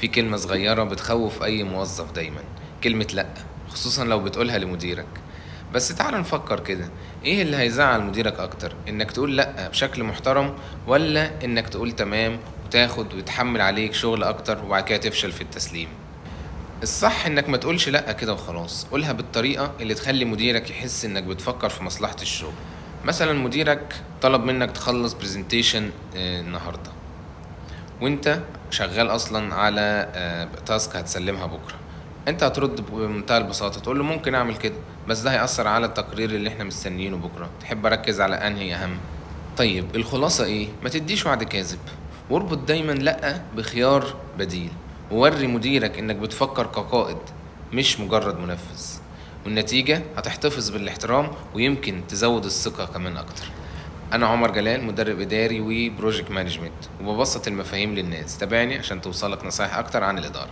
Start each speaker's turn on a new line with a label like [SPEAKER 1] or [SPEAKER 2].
[SPEAKER 1] في كلمة صغيرة بتخوف أي موظف دايما، كلمة لأ، خصوصا لو بتقولها لمديرك. بس تعال نفكر كده، ايه اللي هيزعل مديرك أكتر؟ إنك تقول لأ بشكل محترم، ولا إنك تقول تمام وتاخد ويتحمل عليك شغل أكتر وبعد كده تفشل في التسليم؟ الصح إنك ما تقولش لأ كده وخلاص، قولها بالطريقة اللي تخلي مديرك يحس إنك بتفكر في مصلحة الشغل. مثلا مديرك طلب منك تخلص برزنتيشن النهاردة، وانت شغال اصلا على تاسك هتسلمها بكره. انت هترد بمنتهى البساطه تقول له ممكن اعمل كده، بس ده هيأثر على التقرير اللي احنا مستنيينه بكره، تحب اركز على انهي اهم؟ طيب الخلاصه ايه؟ ما تديش وعد كاذب، واربط دايما لا بخيار بديل، ووري مديرك انك بتفكر كقائد مش مجرد منفذ. والنتيجه هتحتفظ بالاحترام ويمكن تزود الثقه كمان اكتر. انا عمر جلال، مدرب اداري وبروجكت مانجمنت، وببسط المفاهيم للناس. تابعني عشان توصلك نصايح اكتر عن الاداره.